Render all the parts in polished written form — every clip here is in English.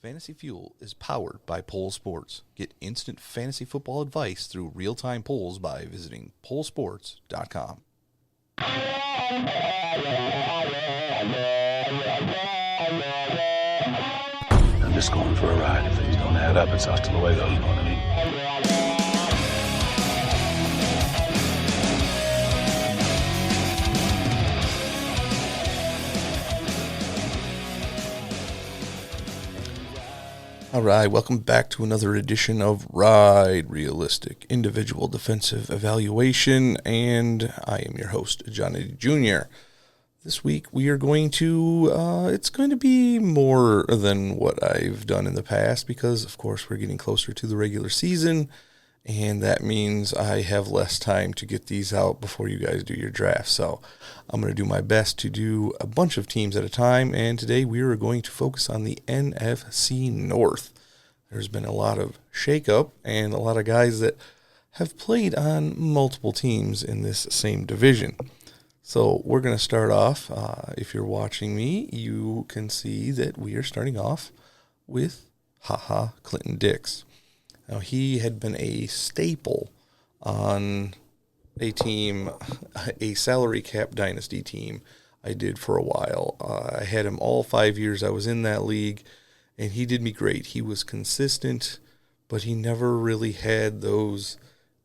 Fantasy Fuel is powered by Pole Sports. Get instant fantasy football advice through real-time polls by visiting pollsports.com. I'm just going for a ride. If things don't add up, it's hasta luego, you know what I mean? All right, welcome back to another edition of Ride Realistic Individual Defensive Evaluation, and I am your host, Johnny Jr. This week we are going to, it's going to be more than what I've done in the past because, of course, we're getting closer to the regular season, and that means I have less time to get these out before you guys do your draft. So I'm going to do my best to do a bunch of teams at a time, and today we are going to focus on the NFC North. There's been a lot of shakeup and a lot of guys that have played on multiple teams in this same division. So we're going to start off. If you're watching me, you can see that we are starting off with Clinton Dix. Now, he had been a staple on a team, a salary cap dynasty team I did for a while. I had him all 5 years I was in that league, and he did me great. He was consistent, but he never really had those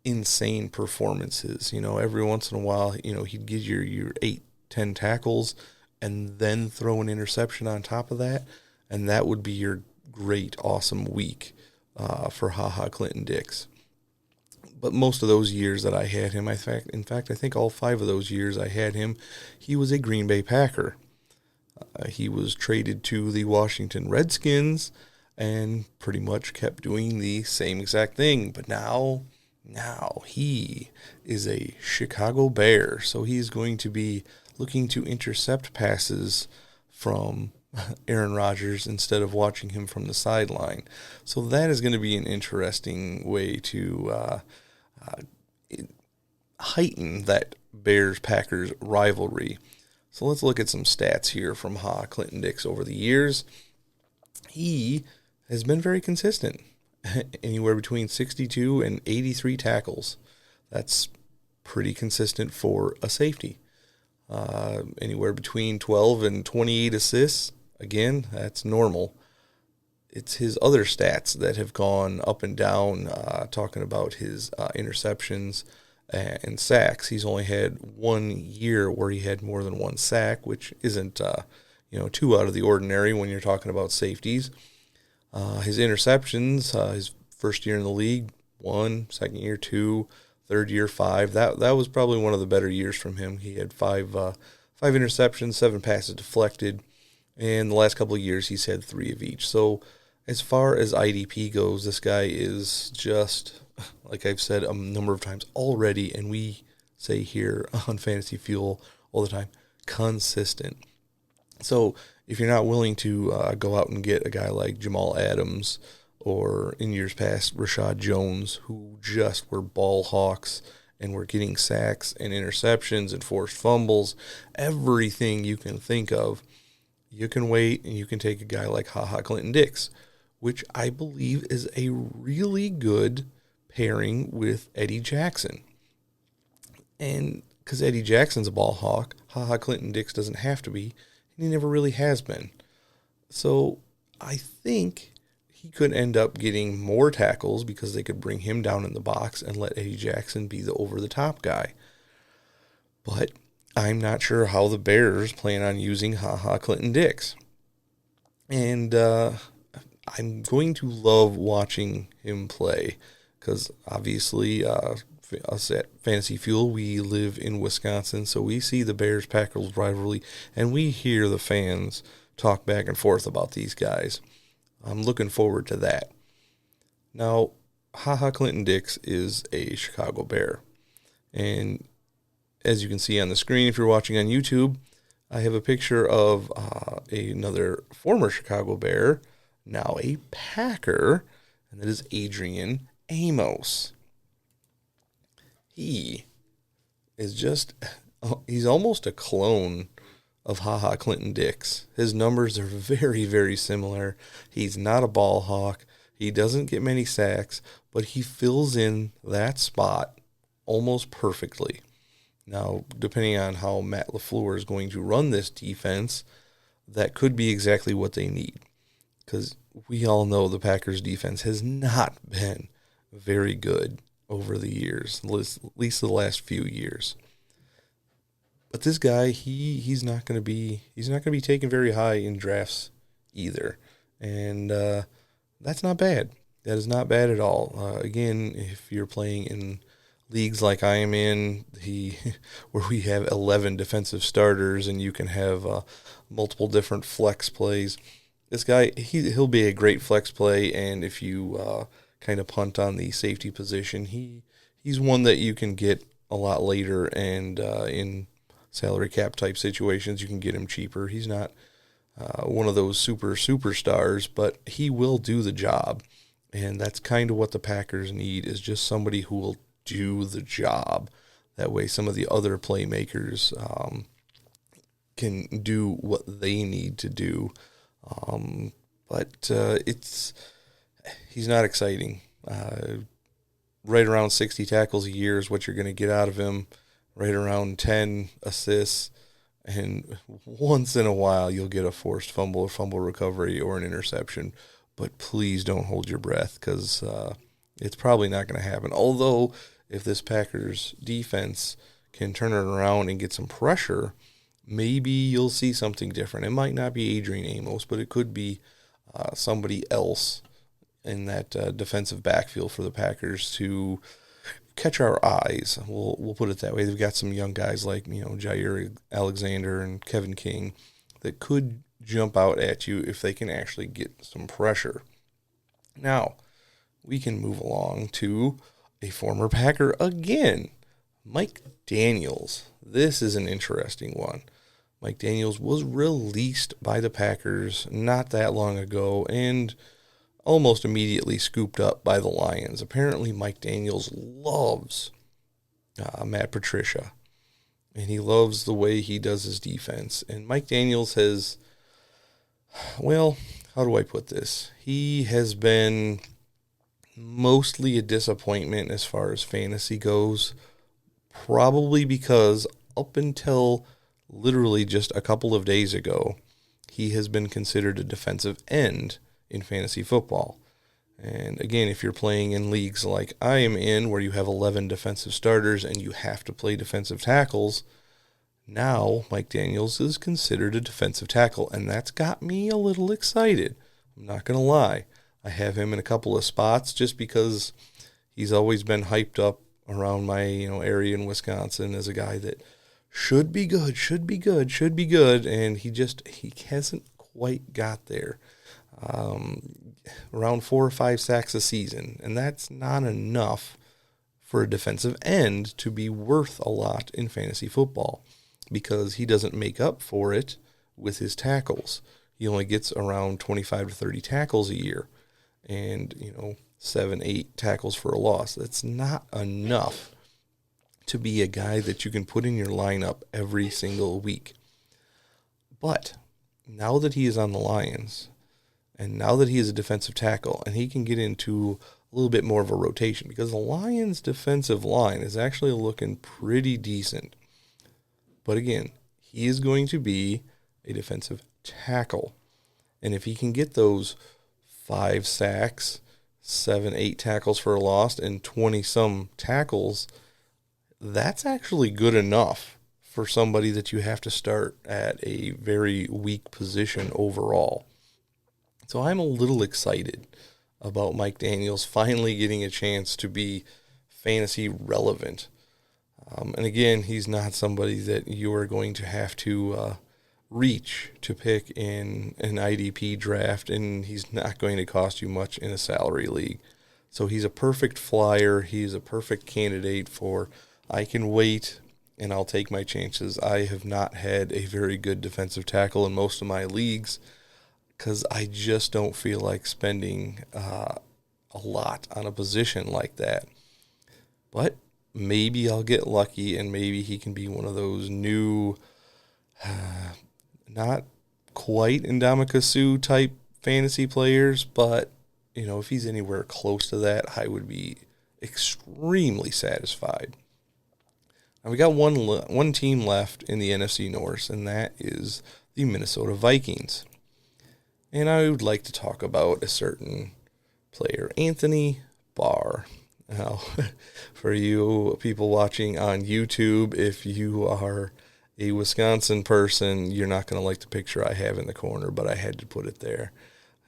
insane performances. You know, every once in a while, you know, he'd get your 8-10 tackles and then throw an interception on top of that, and that would be your great, awesome week for Clinton Dix. But most of those years that I had him, in fact, I think all 5 of those years I had him, he was a Green Bay Packer. He was traded to the Washington Redskins and pretty much kept doing the same exact thing. But now he is a Chicago Bear, so he's going to be looking to intercept passes from Aaron Rodgers instead of watching him from the sideline. So that is going to be an interesting way to heighten that Bears-Packers rivalry. So let's look at some stats here from Clinton Dix over the years. He has been very consistent, anywhere between 62 and 83 tackles. That's pretty consistent for a safety. Anywhere between 12 and 28 assists. Again, that's normal. It's his other stats that have gone up and down, talking about his interceptions and sacks. He's only had 1 year where he had more than 1 sack, which isn't, too out of the ordinary when you're talking about safeties. His interceptions, his first year in the league, 1, second year, 2, third year, 5. That was probably one of the better years from him. He had 5 interceptions, 7 passes deflected, and the last couple of years he's had 3 of each. So as far as IDP goes, this guy is just, like I've said a number of times already, and we say here on Fantasy Fuel all the time, consistent. So if you're not willing to go out and get a guy like Jamal Adams or in years past Rashad Jones, who just were ball hawks and were getting sacks and interceptions and forced fumbles, everything you can think of, you can wait and you can take a guy like Clinton Dix, which I believe is a really good pairing with Eddie Jackson. And because Eddie Jackson's a ball hawk, Clinton Dix doesn't have to be, and he never really has been. So I think he could end up getting more tackles because they could bring him down in the box and let Eddie Jackson be the over-the-top guy. But I'm not sure how the Bears plan on using Clinton Dix. And I'm going to love watching him play because obviously us at Fantasy Fuel, we live in Wisconsin, so we see the Bears-Packers rivalry, and we hear the fans talk back and forth about these guys. I'm looking forward to that. Now, Clinton Dix is a Chicago Bear, and as you can see on the screen, if you're watching on YouTube, I have a picture of another former Chicago Bear, now a Packer, and that is Adrian Amos. He is he's almost a clone of Clinton Dix. His numbers are very, very similar. He's not a ball hawk. He doesn't get many sacks, but he fills in that spot almost perfectly. Now, depending on how Matt LaFleur is going to run this defense, that could be exactly what they need. Because we all know the Packers defense has not been very good over the years, at least the last few years. But this guy, he's not going to be taken very high in drafts either, and that's not bad. That is not bad at all. Again, if you're playing in leagues like I am in, where we have 11 defensive starters and you can have multiple different flex plays, this guy he'll be a great flex play. And if you kind of punt on the safety position, he's one that you can get a lot later, and in salary cap type situations, you can get him cheaper. He's not one of those superstars, but he will do the job. And that's kind of what the Packers need, is just somebody who will do the job. That way some of the other playmakers can do what they need to do. But he's not exciting. Right around 60 tackles a year is what you're going to get out of him. Right around 10 assists, and once in a while you'll get a forced fumble or fumble recovery or an interception. But please don't hold your breath, because it's probably not going to happen. Although, if this Packers defense can turn it around and get some pressure, maybe you'll see something different. It might not be Adrian Amos, but it could be somebody else in that defensive backfield for the Packers to catch our eyes. We'll put it that way. They've got some young guys like Jair Alexander and Kevin King that could jump out at you if they can actually get some pressure. Now, we can move along to a former Packer again, Mike Daniels. This is an interesting one. Mike Daniels was released by the Packers not that long ago and almost immediately scooped up by the Lions. Apparently, Mike Daniels loves Matt Patricia, and he loves the way he does his defense. And Mike Daniels has, well, how do I put this? He has been mostly a disappointment as far as fantasy goes, probably because up until literally just a couple of days ago, he has been considered a defensive end in fantasy football. And again, if you're playing in leagues like I am in, where you have 11 defensive starters and you have to play defensive tackles, now Mike Daniels is considered a defensive tackle, and that's got me a little excited. I'm not going to lie. I have him in a couple of spots just because he's always been hyped up around my area in Wisconsin as a guy that should be good, and he hasn't quite got there. Around 4 or 5 sacks a season, and that's not enough for a defensive end to be worth a lot in fantasy football, because he doesn't make up for it with his tackles. He only gets around 25 to 30 tackles a year, and 7-8 tackles for a loss. That's not enough to be a guy that you can put in your lineup every single week. But now that he is on the Lions, and now that he is a defensive tackle, and he can get into a little bit more of a rotation, because the Lions' defensive line is actually looking pretty decent. But again, he is going to be a defensive tackle. And if he can get those 5 sacks, 7-8 tackles for a loss, and 20-some tackles, that's actually good enough for somebody that you have to start at a very weak position overall. So I'm a little excited about Mike Daniels finally getting a chance to be fantasy relevant. And again, he's not somebody that you are going to have to reach to pick in an IDP draft, and he's not going to cost you much in a salary league. So he's a perfect flyer. He's a perfect candidate for, I can wait and I'll take my chances. I have not had a very good defensive tackle in most of my leagues, because I just don't feel like spending a lot on a position like that. But maybe I'll get lucky, and maybe he can be one of those new not quite Ndamukong Suh type fantasy players, but, if he's anywhere close to that, I would be extremely satisfied. Now we got one team left in the NFC North, and that is the Minnesota Vikings. And I would like to talk about a certain player, Anthony Barr. Now, for you people watching on YouTube, if you are a Wisconsin person, you're not going to like the picture I have in the corner, but I had to put it there.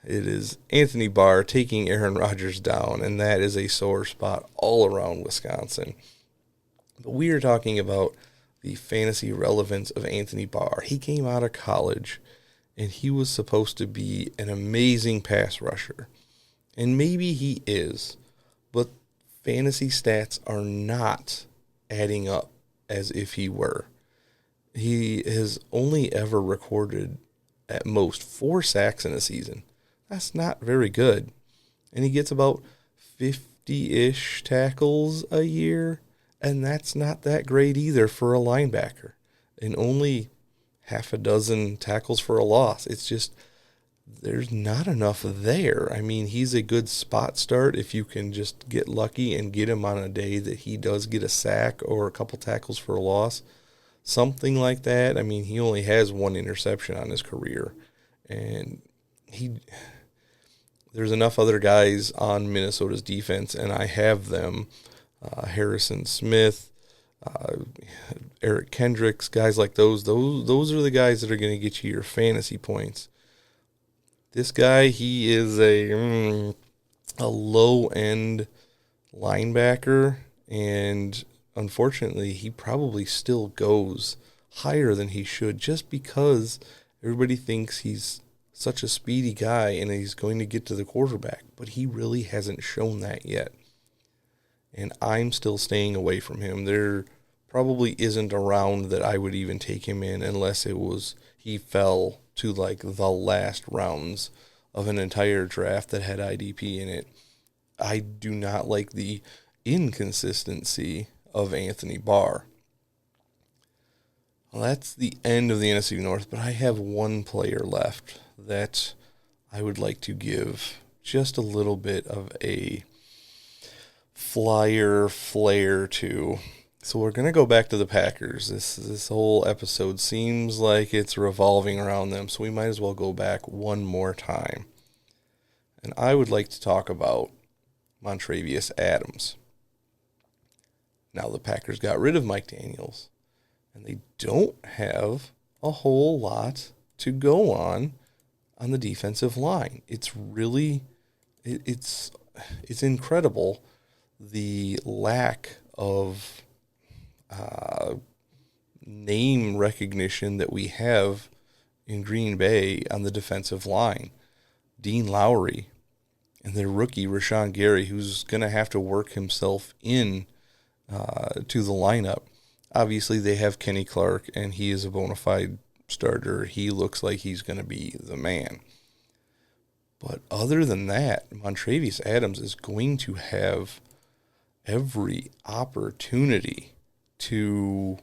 It is Anthony Barr taking Aaron Rodgers down, and that is a sore spot all around Wisconsin. But we are talking about the fantasy relevance of Anthony Barr. He came out of college, and he was supposed to be an amazing pass rusher. And maybe he is, but fantasy stats are not adding up as if he were. He has only ever recorded at most 4 sacks in a season. That's not very good. And he gets about 50-ish tackles a year, and that's not that great either for a linebacker. And only half a dozen tackles for a loss. It's just, there's not enough there. I mean, he's a good spot start if you can just get lucky and get him on a day that he does get a sack or a couple tackles for a loss. Something like that. I mean, he only has 1 interception on his career. And there's enough other guys on Minnesota's defense, and I have them. Harrison Smith, Eric Kendricks, guys like those. Those are the guys that are going to get you your fantasy points. This guy, he is a low-end linebacker, and unfortunately, he probably still goes higher than he should just because everybody thinks he's such a speedy guy and he's going to get to the quarterback, but he really hasn't shown that yet. And I'm still staying away from him. There probably isn't a round that I would even take him in unless he fell to like the last rounds of an entire draft that had IDP in it. I do not like the inconsistency of Anthony Barr. Well, that's the end of the NFC North, but I have one player left that I would like to give just a little bit of a flyer flair to. So we're going to go back to the Packers. This whole episode seems like it's revolving around them, so we might as well go back one more time. And I would like to talk about Montravius Adams. Now the Packers got rid of Mike Daniels, and they don't have a whole lot to go on the defensive line. It's really, it's incredible the lack of name recognition that we have in Green Bay on the defensive line. Dean Lowry and their rookie Rashawn Gary, who's going to have to work himself in to the lineup. Obviously, they have Kenny Clark, and he is a bona fide starter. He looks like he's going to be the man. But other than that, Montravius Adams is going to have every opportunity to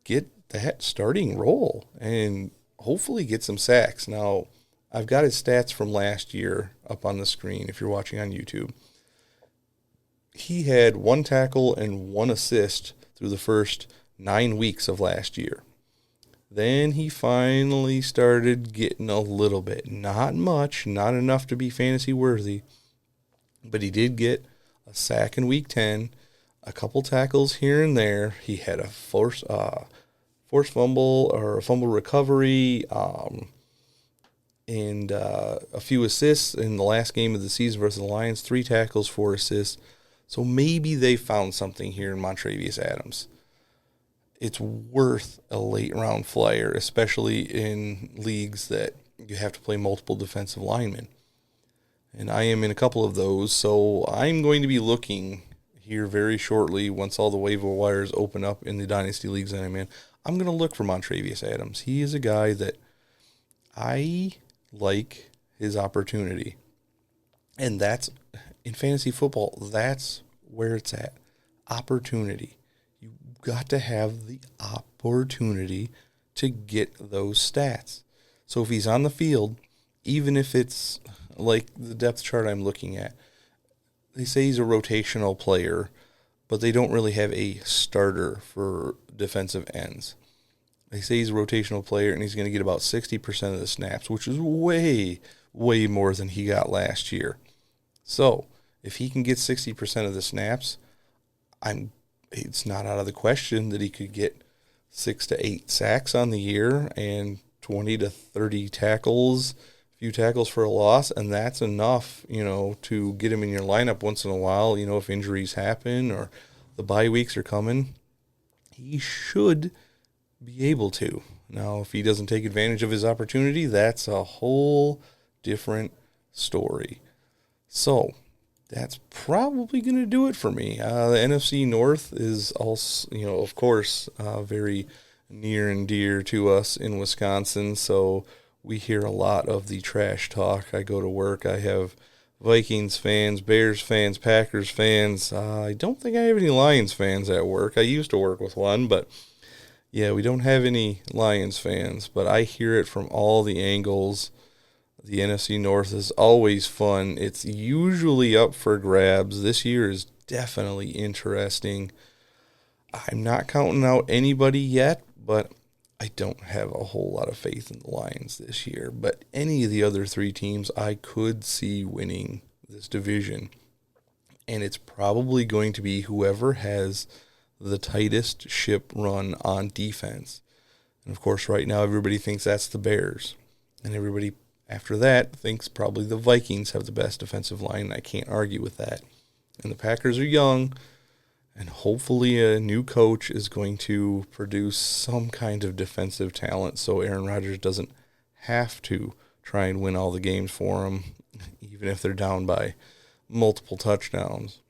get that starting role and hopefully get some sacks. Now, I've got his stats from last year up on the screen if you're watching on YouTube. He had 1 tackle and 1 assist through the first 9 weeks of last year. Then he finally started getting a little bit. Not much, not enough to be fantasy worthy, but he did get a sack in week 10, a couple tackles here and there. He had a forced fumble or a fumble recovery, and a few assists in the last game of the season versus the Lions, 3 tackles, 4 assists. So maybe they found something here in Montravius Adams. It's worth a late round flyer, especially in leagues that you have to play multiple defensive linemen. And I am in a couple of those, so I'm going to be looking here very shortly once all the waiver wires open up in the dynasty leagues that I'm in. I'm going to look for Montravius Adams. He is a guy that I like his opportunity. And that's, in fantasy football, that's where it's at. Opportunity. You've got to have the opportunity to get those stats. So if he's on the field, even if it's like the depth chart I'm looking at, they say he's a rotational player, but they don't really have a starter for defensive ends. They say he's a rotational player and he's going to get about 60% of the snaps, which is way, way more than he got last year. So if he can get 60% of the snaps, it's not out of the question that he could get 6 to 8 sacks on the year and 20 to 30 tackles, a few tackles for a loss, and that's enough, to get him in your lineup once in a while, if injuries happen or the bye weeks are coming. He should be able to. Now, if he doesn't take advantage of his opportunity, that's a whole different story. So that's probably going to do it for me. The NFC North is also, of course, very near and dear to us in Wisconsin. So we hear a lot of the trash talk. I go to work. I have Vikings fans, Bears fans, Packers fans. I don't think I have any Lions fans at work. I used to work with one, but yeah, we don't have any Lions fans. But I hear it from all the angles. The NFC North is always fun. It's usually up for grabs. This year is definitely interesting. I'm not counting out anybody yet, but I don't have a whole lot of faith in the Lions this year. But any of the other 3 teams, I could see winning this division. And it's probably going to be whoever has the tightest ship run on defense. And, of course, right now everybody thinks that's the Bears. And everybody after that thinks probably the Vikings have the best defensive line. I can't argue with that. And the Packers are young, and hopefully a new coach is going to produce some kind of defensive talent so Aaron Rodgers doesn't have to try and win all the games for him, even if they're down by multiple touchdowns.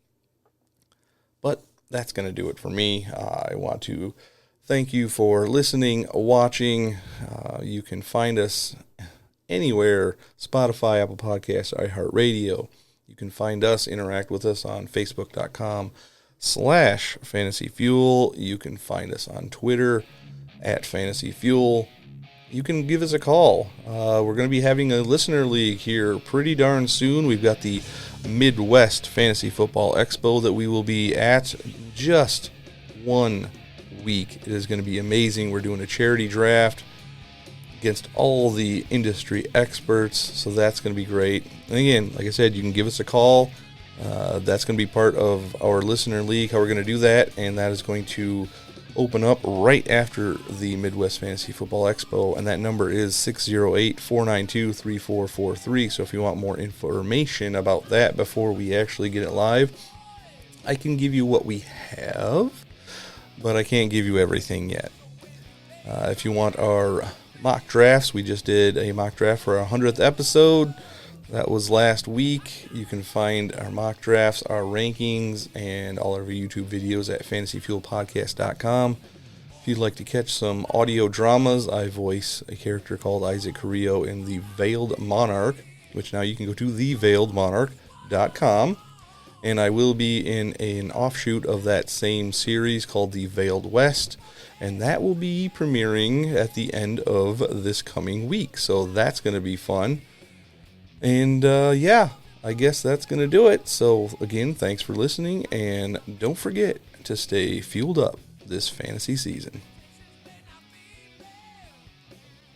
But that's going to do it for me. I want to thank you for listening, watching. You can find us anywhere, Spotify, Apple Podcasts, iHeartRadio. You can find us, interact with us on Facebook.com/FantasyFuel. You can find us on Twitter @FantasyFuel. You can give us a call. We're going to be having a listener league here pretty darn soon. We've got the Midwest Fantasy Football Expo that we will be at just 1 week. It is going to be amazing. We're doing a charity draft against all the industry experts, so that's going to be great. And again, like I said, you can give us a call. That's going to be part of our listener league, how we're going to do that, and that is going to open up right after the Midwest Fantasy Football Expo, and that number is 608-492-3443. So if you want more information about that before we actually get it live, I can give you what we have, but I can't give you everything yet. If you want our mock drafts, we just did a mock draft for our 100th episode. That was last week. You can find our mock drafts, our rankings, and all of our YouTube videos at fantasyfuelpodcast.com. If you'd like to catch some audio dramas, I voice a character called Isaac Carrillo in The Veiled Monarch, which now you can go to theveiledmonarch.com. And I will be in an offshoot of that same series called The Veiled West, and that will be premiering at the end of this coming week. So that's going to be fun. And yeah, I guess that's going to do it. So again, thanks for listening, and don't forget to stay fueled up this fantasy season.